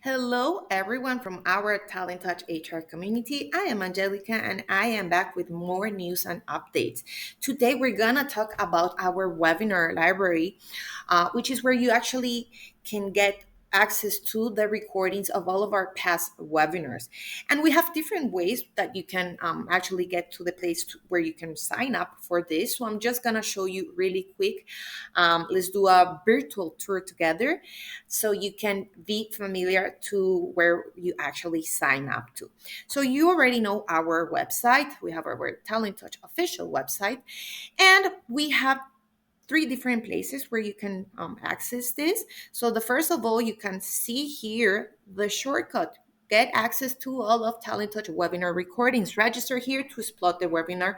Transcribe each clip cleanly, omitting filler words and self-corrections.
Hello, everyone from our Talent Touch HR community. I am Angelica and I am back with more news and updates. Today, we're going to talk about our webinar library, which is where you actually can get access to the recordings of all of our past webinars. And we have different ways that you can actually get to the where you can sign up for this. So I'm just going to show you really quick. Let's do a virtual tour together so you can be familiar to where you actually sign up to. So you already know our website. We have our Talent Touch official website, and we have three different places where you can access this. So the first of all, you can see here the shortcut. Get access to all of Talent Touch webinar recordings. Register here to explore the webinar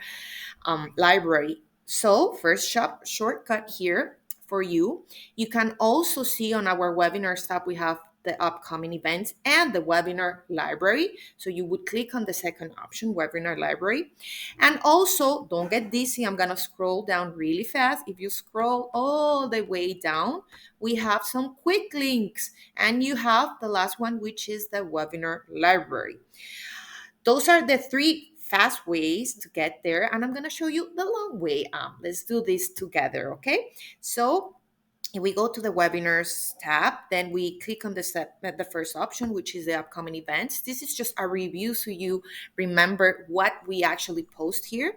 library. So first shortcut here for you. You can also see on our webinars tab, we have the upcoming events and the webinar library. So you would click on the second option, webinar library. And also don't get dizzy. I'm going to scroll down really fast. If you scroll all the way down, we have some quick links and you have the last one, which is the webinar library. Those are the three fast ways to get there, and I'm going to show you the long way. Let's do this together, okay? So if we go to the webinars tab, then we click on the first option, which is the upcoming events. This is just a review so you remember what we actually post here.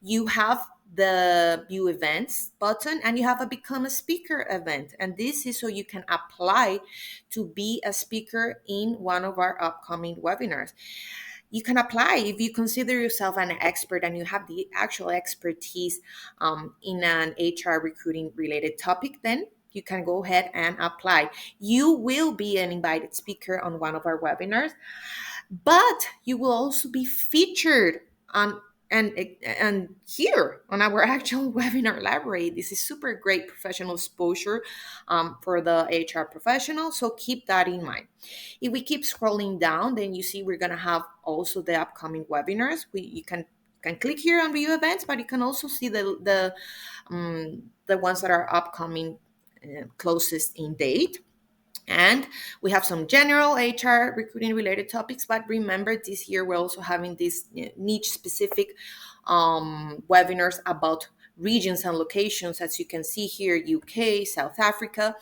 You have the view events button and you have a become a speaker event, and this is so you can apply to be a speaker in one of our upcoming webinars. You can apply if you consider yourself an expert and you have the actual expertise in an HR recruiting related topic, then you can go ahead and apply. You will be an invited speaker on one of our webinars, but you will also be featured on and here on our actual webinar library. This is super great professional exposure for the HR professional, so keep that in mind. If we keep scrolling down, then you see we're going to have also the upcoming webinars. You can click here on view events, but you can also see the ones that are upcoming, closest in date. And we have some general HR recruiting related topics, but remember this year we're also having these niche specific webinars about regions and locations, as you can see here: UK, South Africa.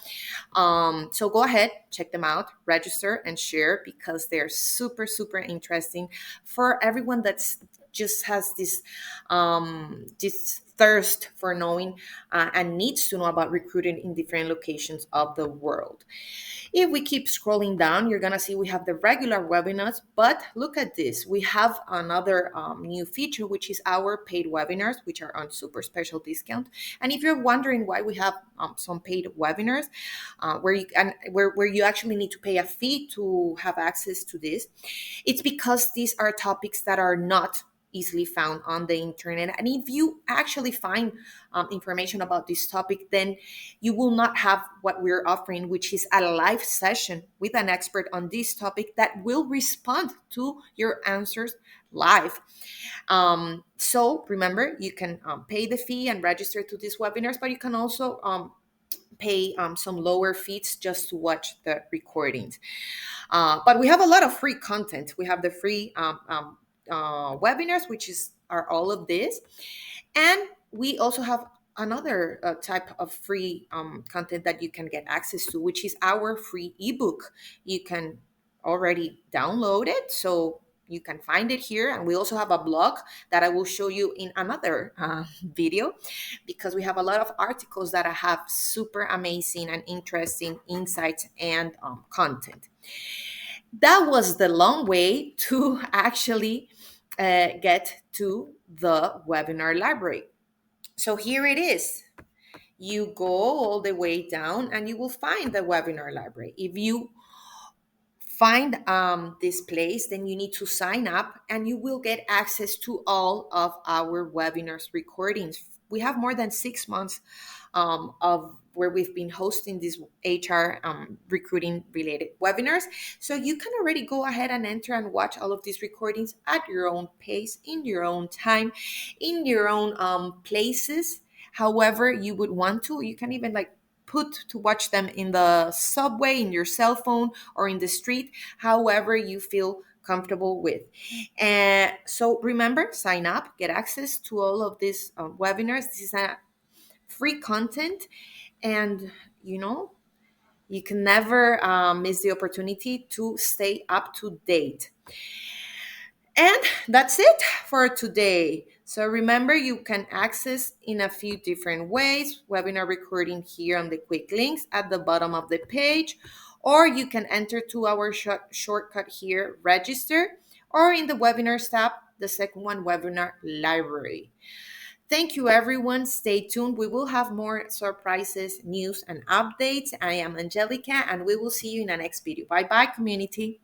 So go ahead, check them out, register and share, because they're super, super interesting for everyone that's just has this thirst for knowing and needs to know about recruiting in different locations of the world. If we keep scrolling down, you're going to see we have the regular webinars, but look at this. We have another new feature, which is our paid webinars, which are on super special discount. And if you're wondering why we have some paid webinars, where you actually need to pay a fee to have access to this, it's because these are topics that are not easily found on the internet. And if you actually find information about this topic, then you will not have what we're offering, which is a live session with an expert on this topic that will respond to your answers live. So remember, you can pay the fee and register to these webinars, but you can also pay some lower fees just to watch the recordings. But we have a lot of free content. We have the free webinars, which are all of this, and we also have another type of free content that you can get access to, which is our free ebook. You can already download it, so you can find it here. And we also have a blog that I will show you in another video, because we have a lot of articles that have super amazing and interesting insights and content. That was the long way to actually get to the webinar library. So here it is. You go all the way down and you will find the webinar library. If you find this place, then you need to sign up and you will get access to all of our webinars recordings. We have more than 6 months of where we've been hosting these HR recruiting related webinars. So you can already go ahead and enter and watch all of these recordings at your own pace, in your own time, in your own places. However you would want to. You can even like put to watch them in the subway, in your cell phone, or in the street, however you feel comfortable with. And so remember, sign up, get access to all of these webinars. This is a free content, and you know, you can never miss the opportunity to stay up to date. And that's it for today. So remember, you can access in a few different ways webinar recording here on the quick links at the bottom of the page, or you can enter to our shortcut here, register, or in the webinars tab, the second one, webinar library. Thank you, everyone. Stay tuned. We will have more surprises, news, and updates. I am Angelica, and we will see you in the next video. Bye bye, community.